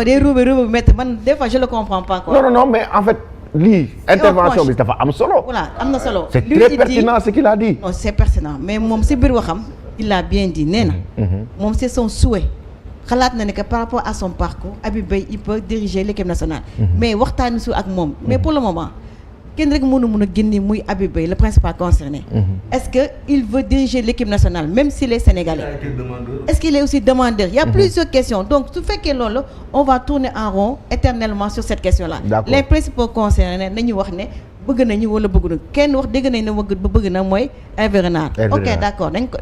des ruube métti man des fois je le comprends pas quoi. non mais en fait lii intervention bi dafa am solo. voilà am na solo. c'est très pertinent ce qu'il a dit. non c'est pertinent mais moom si biir waxam il l'a bien dit nee na. moom c'est son souhait. xalaat na ne que par rapport à son parcours Habib Beye il peut diriger l'équipe nationale. mais waxtaani su ak moom. mais pour le moment kenn rek mun a génne muy Habib Beye le principal concerné. est-ce que il veut diriger l'équipe nationale même s'il est sénégalais. est-ce qu'il est aussi demandeur. Il y a plusieurs questions donc su fekkee loolu on va tourner en rond éternellement sur cette question-là. D'accord. Les principaux concernés nañu wax ne bëgg nañu wala bëgg na kenn wax dégg nañ ne bëgg na mooy Hervé Renard. ok d'accord dañ ko.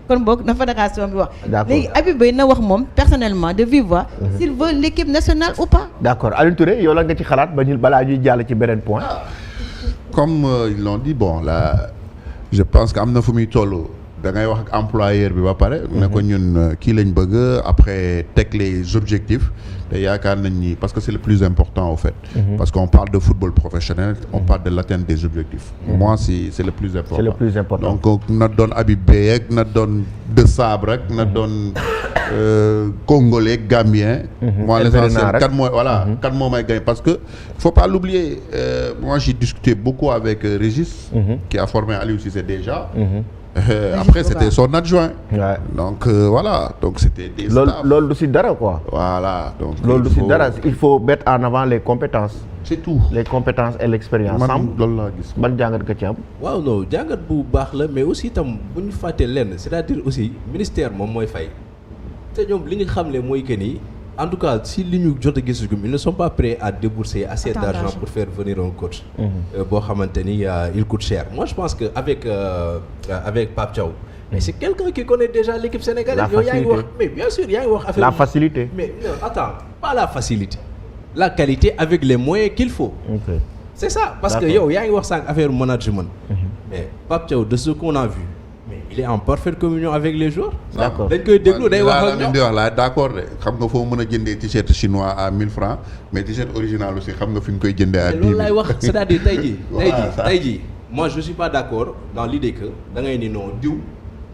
kon boog na fédération bi wax. léegi Habib Beye na wax moom personnellement de vive voix. s'il veut l'équipe nationale ou pas. d'accord Alioune Touré yow la nga ci xalaat ba ñu balaa ñuy jàll ci beneen point. comme ils l'ont dit bon là je pense que am na fu muy toll da ngay wax ak employeur bi ba pare. ne ko ñun kii lañ bëgg après teg les objectifs. te yaakaar nañ ni parce que c'est le plus important au fait. parce qu'on parle de football professionnel on parle de l'atteinte des objectifs. Moi c'est le plus important. C'est le plus important. donc na doon Habib Beye ak na doon De Sabre rek na doon congolais gambien. moi l'essentiel kan mooy voilà kan moo may gagner parce que faut pas l'oublier moi j'ai discuté beaucoup avec Régis. qui a formé Aliou Cissé déjà. Après c'était son adjoint. Ouais. Donc voilà donc c'était des staffs. loolu du si dara quoi. Voilà donc loolu du si dara il faut mettre en avant les compétences. c'est tout les compétences et l'expérience. man loolu laa gis. ban jàngat nga ci am. waaw non jàngat bu baax la mais aussi itam bu ñu fàttee lenn c'est-à-dire aussi ministère moom mooy fay te ñoom li ñu xamle mooy que ni en tout cas si li ñu jot a gis ils ne sont pas prêts à débourser assez d'argent pour faire venir un coach. boo xamante ni il coûte cher. Moi je pense que avec Pape Thiaw. mais c'est quelqu'un qui connaît déjà l'équipe sénégalaise. La facilité. yaa ngi wax mais bien sûr yaa ngi wax affaire la facilité. mais non attends pas la facilité. la qualité avec les moyens qu'il faut. Okay. C'est ça parce que yow yaa ngi wax sànq affaire management. mais Pape Thiaw de ce qu'on a vu. mais il est en parfaite communion avec les joueurs. D'accord dañ koy déglu day wax ak ñoom di wax la d'accord de xam nga foo mën a jëndee t-shirt chinois à 1000 francs mais t-shirt original aussi xam nga fi ñu koy jëndee à 10 000. loolu laay wax c'est-à-dire tey jii moi je suis pas d'accord dans l'idée que da ngay ni non diw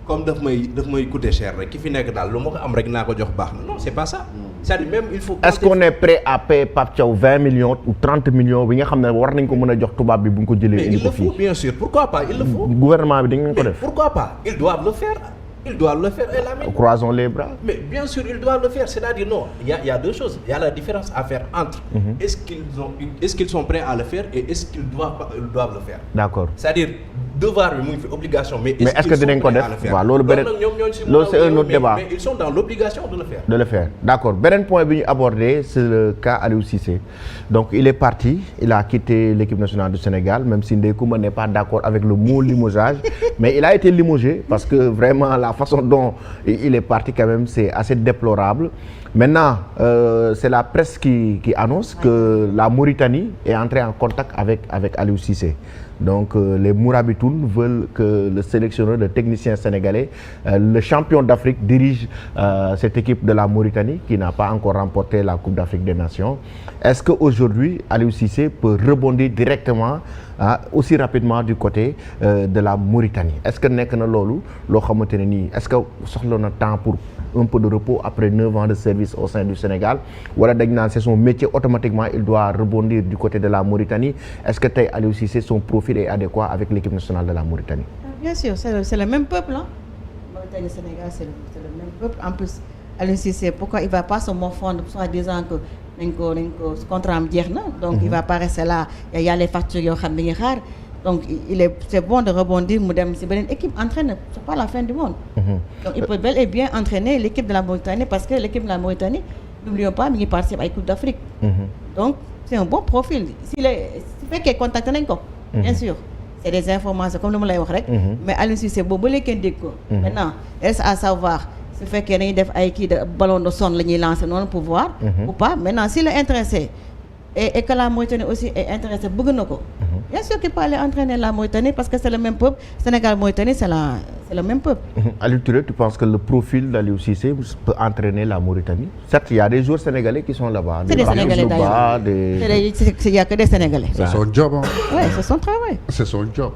comme daf may coûter cher rek ki fi nekk daal lu ma ko am rek naa ko jox baax na non c'est pas ça. c'est-à-dire même il faut. est-ce qu'on est prêt à payer Pape Thiaw 20 millions ou 30 millions bi nga xam ne war nañ ko mën a jox tubaab bi bu ñu ko jëlee. indi ko fii mais il le faut bien sûr pourquoi pas il le faut. gouvernement bi dañ ko def. pourquoi pas ils doivent le faire. Ils doivent le faire et la même. Croisons les bras. Mais bien sûr, ils doivent le faire. C'est-à-dire non, il y a deux choses. Il y a la différence à faire entre est-ce qu'ils sont prêts à le faire et est-ce qu'ils doivent le faire. D'accord. C'est-à-dire devoir bi mu ngi fi obligation. Mais est-ce que dinañ ko def waaw loolu beneen loolu c'est un autre débat. Mais ils sont dans l'obligation de le faire. De le faire. D'accord. Beneen point bi ñu abordé c'est le cas Aliou Cissé. Donc il est parti, il a quitté l'équipe nationale du Sénégal même si Ndeye Coumba n'est pas d'accord avec le mot limogeage, mais il a été limogé parce que vraiment la façon dont il est parti quand même c'est assez déplorable. Maintenant c'est la presse qui annonce que la Mauritanie est entrée en contact avec Aliou Cissé. Donc les Mourabitoun veulent que le sélectionneur, le technicien sénégalais, le champion d'Afrique dirige cette équipe de la Mauritanie qui n'a pas encore remporté la Coupe d'Afrique des Nations. Est-ce qu'aujourd'hui Aliou Cissé peut rebondir directement aussi rapidement du côté de la Mauritanie? Est-ce que nekk na loolu loo xamante ne nii est-ce que soxla na temps pour un peu de repos après 9 ans de service au sein du Sénégal wala dañ naan c'est son métier automatiquement il doit rebondir du côté de la Mauritanie? Est-ce que tey Aliou Cissé son profil est adéquat avec l'équipe nationale de la Mauritanie? Bien sûr, c'est le même peuple hein. Mauritanie Sénégal c'est le même peuple. En plus Aliou Cissé pourquoi il va pas se morfondre soit disant que nañ ko contrat am jeex na donc il va pas rester là il y a les factures yoo xam ne ngi xaar donc c'est bon de rebondir mu dem ci beneen équipe entraîner c'est pas la fin du monde. Donc il peut bel et bien entraîner l'équipe de la Mauritanie parce que l'équipe de la Mauritanie n'oublions pas mi ngi participer ay Coupe d'Afrique. Donc c'est un bon profil su fekkee contacté nañ ko. Bien sûr c'est des informations comme li ma lay wax rek. Mais Aliou Cissé boobu ba léegi kenn dégg ko. Maintenant reste à savoir su fekkee dañuy def ay kii de ballon de sonde la ñuy lancer noonu pour voir. Ou pas maintenant s'il est intéressé et que la Mauritanie aussi est intéressée bëgg na ko. Bien sûr qu'il peut aller entraîner la Mauritanie parce que c'est le même peuple. Sénégal Mauritanie c'est le même peuple. Aliou Touré, tu penses que le profil d'Aliou Cissé peut entraîner la Mauritanie? Certes, il y a des joueurs sénégalais qui sont là-bas. C'est des Sénégalais d'ailleurs. Il y a que des Sénégalais. C'est son job hein. Ouais, c'est son travail. C'est son job.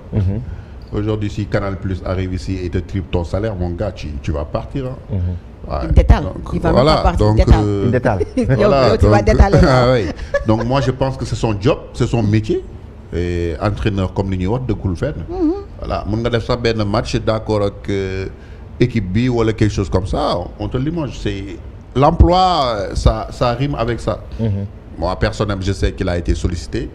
Aujourd'hui si Canal Plus arrive ici et te triple ton salaire mon gars tu vas partir hein. Il détale. Donc, Il va voilà, même pas partir, donc, il détale. Il détale. Voilà, tu vas donc, détaler. oui. Donc moi je pense que c'est son job, c'est son métier. Et entraîneur comme ni ñuy wax dëggul fenn. Voilà mën nga def sax benn match d'accord ak équipe bi wala quelque chose comme ça on te limoge. C'est l'emploi, ça rime avec ça. Moi personnellement je sais qu'il a été sollicité.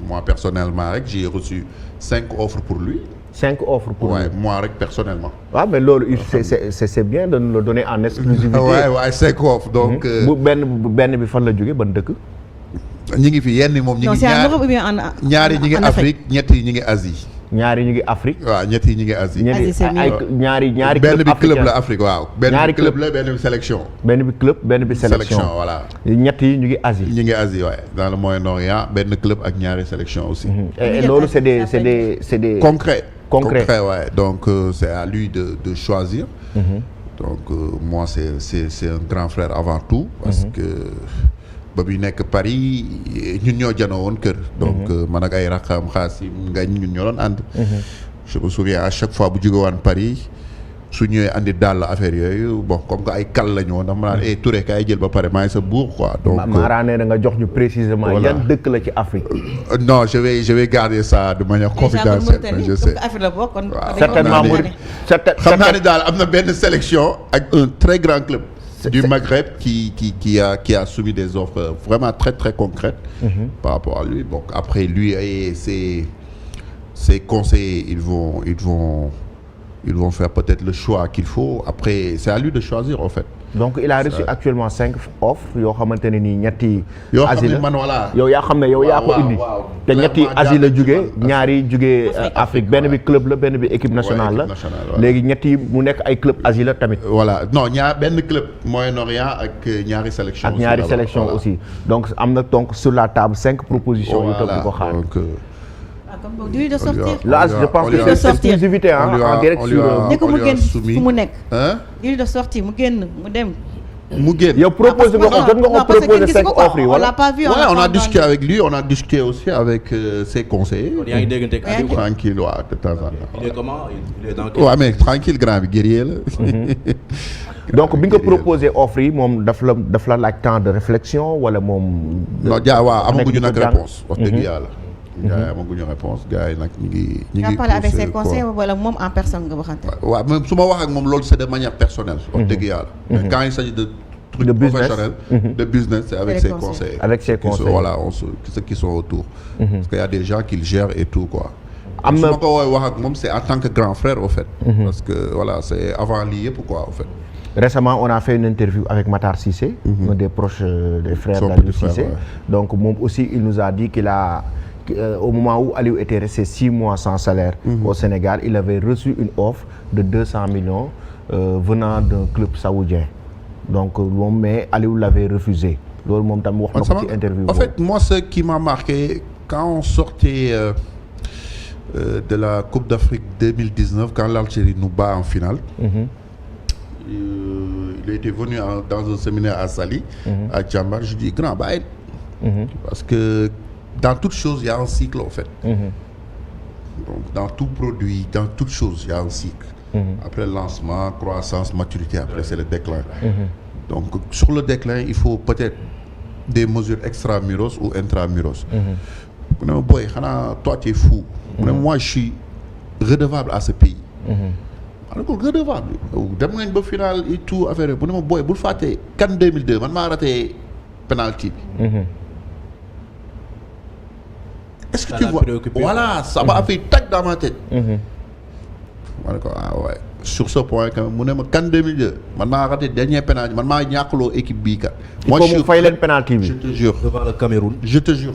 Moi personnellement rek j'ai reçu 5 offres pour lui. 5 offres pour Ouais, lui. moi rek personnellement. waaw mais loolu c'est bien de nous le donner en exclusivité. Ouais 5 offres donc. bu benn bi fan la jógee ban dëkk. ñi ngi fi yenn moom ñi Non, ngi c'est en Europe ou bien ñaari ñi ngi en Afrique ñett yi ñi ngi Asie. ñaari ñu ngi Afrique. waaw ñett yi ñi ngi Asie. Asie, c'est mieux. ñaari benn bi club africain. la Afrique waaw. benn Ñaari bi club club. la benn bi sélection. benn bi club benn bi sélection. voilà. ñett yi ñu ngi Asie. ñi ngi Asie waaye dans le Moyen-Orient benn club ak ñaari sélection aussi. et loolu c'est des Concret. Concret. Ouais. Donc c'est à lui de choisir. Donc moi c'est un grand frère avant tout. Parce que ba bi nekk Paris ñun ñoo janoo woon kër. Donc man ak ay raxam Xaasim Ngañ ñun ñoo doon ànd. Je me souviens à chaque fois bu jóge waan Paris su ñëwee andi daal affaire yooyu bon comme que ay kal la ñu woon dafa ma naan Touré kaay jël ba pare maay sa buur quoi. Donc Mara nee na nga jox ñu précisément voilà. yan dëkk la ci Afrique. non je vais garder ça de manière confidentielle. Je sais. certainement xam naa ne daal am na benn sélection ak un très grand club du Maghreb qui a soumis des offres vraiment très très concrètes par rapport à lui. Donc après lui et ses conseillers ils vont faire peut-être le choix qu'il faut. Après c'est à lui de choisir en fait. donc il a reçu actuellement 5 offres yoo xamante ne nii ñetti. yoo xam Asie ne la man voilà. yow yaa xam ne yow yaa ko indi. te ñetti Asie la jógee ñaari jógee Afrique benn bi club la benn bi équipe nationale la. léegi ñetti mu nekk ay club Asie la tamit. voilà non benn club Moyen-Orient ak ñaari sélection. ak ñaari sélection aussi donc am na donc sur la table 5 propositions yu toog di ko xaar. donc. Comme lui de sortir. Là je pense que c'est exclusivité en direct sur. ne ko mu génn fu mu nekk. hein lui de sortir mu génn mu dem. mu génn. yow proposé nga ko jot nga ko proposé 5 offres yi on wala. l'a pas vu. Ouais, on a discuté avec lui, on a discuté aussi avec ses conseillers. kon yaa ngi déggante ak Aliou quoi. Tranquille, ouais, de temps en temps. Il est comment il est dans quel. Ouais, mais tranquille, grand bi guerrier la. donc bi nga proposé offre yi moom daf la laaj temps de réflexion wala moom. non waaw amaguñu nag jàng. réponse wax dëgg yàlla. gars yi amaguñu réponse gars yi nag ñu ngi. nga parlé avec ses conseils wala moom en personne nga waxante. waaw même su ma wax ak moom loolu c'est de manière personnelle. wax dëgg yàlla. mais quand il s'agit de trucs De business. professionnels, de business, c'est avec Les ses conseils. conseils. Avec ses conseils. Voilà, ceux qui sont autour. Parce qu'il y a des gens qui le gèrent et tout quoi. Am su na- ma ko woowee wax ak moom c'est en tant que grand frère au fait. Parce que voilà c'est avant lii yëpp quoi au fait. Récemment, on a fait une interview avec Matar Cissé, un des proches des frères Son d'Aliou petit frère, Cissé. ouais. Donc, moom aussi, il nous a dit au moment où Aliou était resté 6 mois sans salaire au Sénégal, il avait reçu une offre de 200 millions venant d'un club saoudien. Donc, mais Aliou l'avait refusé. Loolu moom tam wax na ko ci interview En fait, moi, ce qui m'a marqué, quand on sortait de la Coupe d'Afrique 2019, quand l'Algérie nous bat en finale, il était venu dans un séminaire à Saly, à Djambar. Je dis, grand, bah, parce que dans toute chose, il y a un cycle, en fait. Donc, dans tout produit, dans toute chose, il y a un cycle. Après le lancement, croissance, maturité, après c'est le déclin. Donc, sur le déclin, il faut peut-être des mesures extramuros ou intramuros. Boy, toi, tu es fou. Moi, je suis redevable à ce pays. Alors, redevable. Dem nañ ba final et tout affaire bu ne ma boy bul fàtte CAN 2002 man maa raté penalty bi. Est-ce que Ça tu l'a vois préoccupé. voilà ça m'a fait tac dans ma tête. ma ne ko ah ouais sur ce point quand même mu ne ma CAN 2002 man maa raté dernier penalty man maa ñàkkloo équipe bii kat. Moi, il faut mu fay leen penalty bi. Je te jure. devant le Cameroun. Je te jure.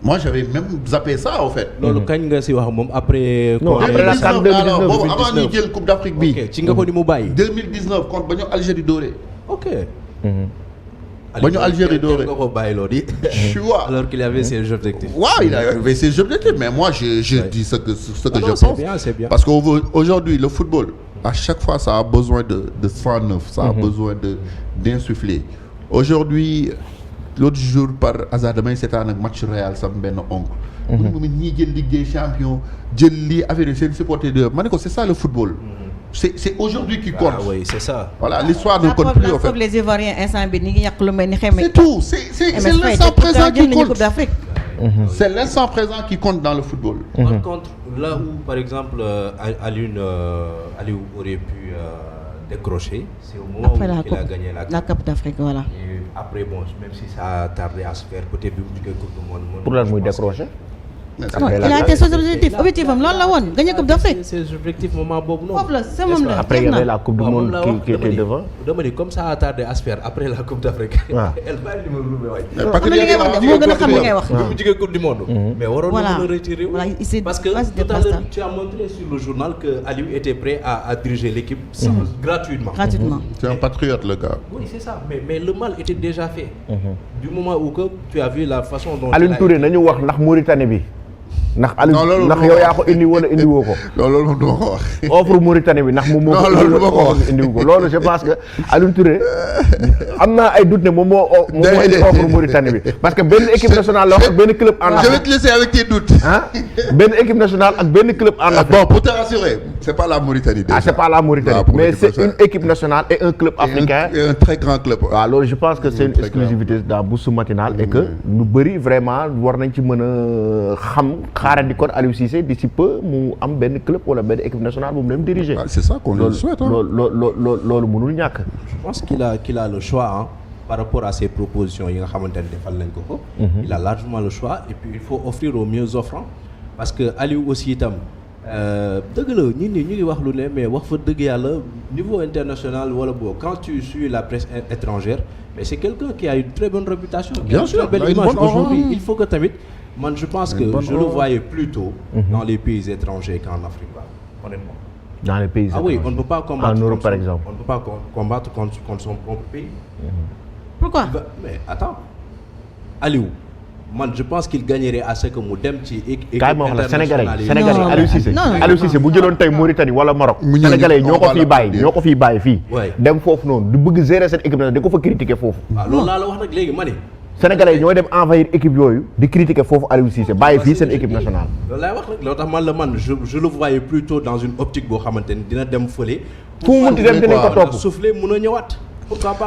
Moi j'avais même zappé ça en fait. loolu kañ nga si wax moom après. Non, après la CAN 2019, alors boobu avant ñuy jël Coupe d'Afrique bii. ok ci nga ko ni mu bàyyi. 2019 contre ba ñu Algérie dooree. ok. ba ñu Algérie dooree. nga ko bàyyi loo di. Tu vois. alors qu'il avait ses objectifs. Waaw il avait ses objectifs mais moi je Ouais. dis ce que Ah non, je c'est pense. bien, c'est bien. Parce qu'aujourd'hui le football à chaque fois ça a besoin de sang neuf, ça a besoin d'insuffler. Aujourd'hui l'autre jour par hasard damay seetaan ak match Real sama benn oncle. mu ne ma ñii jël Ligue des Champions jël lii affaire yi seen supporter de ma ne ko c'est ça le football. c'est aujourd'hui qui compte. Ah oui, c'est ça. Voilà, l'histoire ne compte plus en fait. les Ivoiriens instant bi ni ngi yàq lu mel ni xeme. C'est tout, c'est l'instant présent qui compte. C'est l'instant présent qui compte dans le football. Par contre, là où par exemple Aliou aurait pu décrocher, c'est au moment après où il a gagné la Coupe d'Afrique, voilà. Et après, bon, même si ça a tardé à se faire, peut-être bi mu jógee Coupe du Monde. Pour lan muy décrocher. Non, il a été son objectif am loolu la woon gagner Coupe d'Afrique. C'est objectif moment boobu noonu. foofu la c'est moom la. Après il y avait la Coupe du Monde qui était devant. dama ni comme ça a tardé à se faire après la Coupe d'Afrique. waaw elle va li ma lu wax. xam nga li ngay wax de moo gën a xam li ngay wax. bi mu jógee Coupe du Monde. mais waroon na mën a retirer wu. parce que tout à l'heure tu as montré sur le journal que Aliou était prêt à diriger l'équipe gratuitement. C'est un patriote le gars. Oui, c'est ça, mais le mal était déjà fait. Du moment où que tu as vu la façon dont Alioune Touré nañu wax ndax Mauritanie bi. ndax Aliou ndax yow yaa ko indi wala indiwoo ko. loolu moom du ma ko wax. offre Mauritanie bi ndax moom moo ko. loolu du ma ko wax indiwu ko loolu je pense que Alioune Touré am naa ay doute ne moom moo indi offre Mauritanie bi parce que benn équipe nationale la wax ak benn club en Afrique. Je vais te laisser avec tes doutes. ah benn équipe nationale ak benn club en Afrique. Bon, pour te rassurer, c'est pas la Mauritanie déjà. Ah, c'est pas la Mauritanie, mais c'est une équipe nationale et un club africain. Et un très grand club. waaw loolu je pense que c'est une exclusivité dans Bourse Matinale et que lu bëri vraiment war nañ ci mën a xam xaarandi kon Aliou Cissé d'ici peu mu am benn club wala benn équipe nationale bu mu leen diriger. C'est ça qu'on lui souhaite. loolu mënul ñàkk. Je pense qu'il a le choix hein, par rapport à ces propositions yi nga xamante ne defal nañ ko ko. Il a largement le choix et puis il faut offrir au mieux offrant parce que Aliou aussi itam. dëgg la ñun ñu ngi wax lu ne mais wax fa dëgg yàlla niveau international wala boo quand tu suis la presse étrangère mais c'est quelqu'un qui a une très bonne réputation. Bien sûr, belle image aujourd'hui il faut que tamit man je pense que je le voyais plutôt dans les pays étrangers qu'en Afrique honnêtement. Dans les pays étrangers. Oui, on ne peut pas combattre en Europe par exemple. On ne peut pas combattre contre son propre pays. Pourquoi? Mais attends, Aliou. Man je pense qu'il gagnerait à ce que mu dem ci équipe internationale Sénégalais Aliou Cissé bu jëloon tey Mauritanie wala Maroc Sénégalais ñoo ko fii bàyyi fii dem foofu noonu du bëgg gérer seen équipe nationale di ko fa critiquer foofu waaw loolu laa la wax nag léegi ma ne Sénégalais ñooy dem envahir équipe yooyu di critiquer foofu Aliou Cissé bàyyi fii seen équipe nationale loolu laay wax nag loolu tax man je le voyais plutôt dans une optique boo xamante ni dina dem fële fu mu munti dem dinañ ko topp souffler mun a ñëwaat.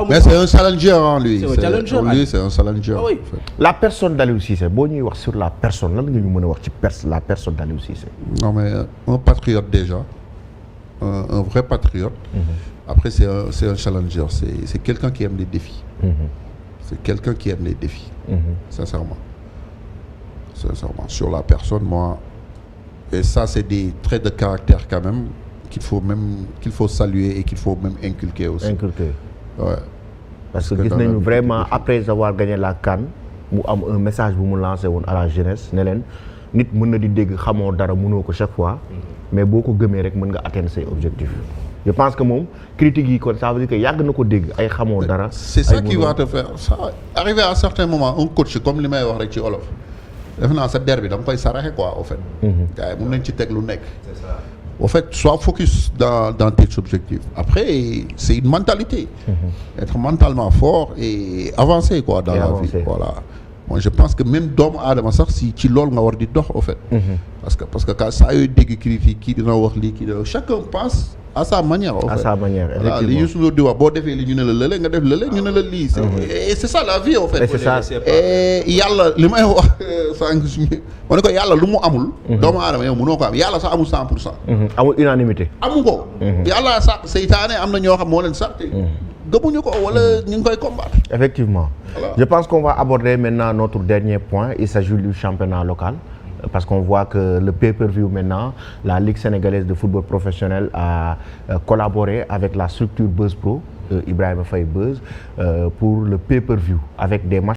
Mais c'est un challenger en lui. C'est un challenger. Ah oui. La personne d'Aliou Cissé boo ñuy wax sur la personne lan nga ñu mën a wax ci la personne d'Aliou Cissé. Non mais un patriote déjà, un vrai patriote. Après c'est un challenger, c'est quelqu'un qui aime les défis. C'est quelqu'un qui aime les défis. Sincèrement. Sur la personne, moi, et ça c'est des traits de caractère quand même qu'il faut saluer et qu'il faut même inculquer aussi. Ouais. Parce que gis nañu vraiment après avoir gagné la CAN mu am un message bu mu lancé woon à la jeunesse ne leen nit mën na di dégg xamoo dara mënoo ko chaque fois mais boo ko gëmee rek mën nga atteindre say objectifs. Je pense que moom critique yi kon ça veut dire que yàgg na ko dégg ay xamoo dara. C'est ça qui va te faire ça arriver à un certain moment un coach comme li may wax rek ci olof def naa sa der bi da nga koy saraxe quoi au fait. gars yi mën nañ ci teg lu nekk. C'est ça. Au fait, sois focus dans tes objectifs. Après, c'est une mentalité. Être mentalement fort et avancer quoi dans la vie. Voilà. Moi, je pense que même doomu aadama sax si ci loolu nga war di dox au fait. Parce que quand saa yooyu dégg critique kii dina wax lii kii dina chacun pense à sa manière. Au fait. À sa manière, effectivement. Voilà, li Youssou Ndour di wax boo defee li ñu ne la lële nga def lële ñu ne la lii. Et c'est ça la vie au fait. Et c'est ça. Et yàlla li may wax sànq suñu ma ne ko yàlla lu mu amul. doomu aadama yow mënoo ko am yàlla sax amul 100%. amul unanimité. amu ko. yàlla sax seytaane am na ñoo xam moo leen sax. gëmuñu ko wala ñu ngi koy combattre. Effectivement. Voilà. Je pense qu'on va aborder maintenant notre dernier point. Il s'agit du championnat local. Parce qu'on voit que le pay-per-view maintenant, la Ligue sénégalaise de football professionnel a collaboré avec la structure Buzz Pro, Ibrahima Faye Buzz, pour le pay-per-view avec des matchs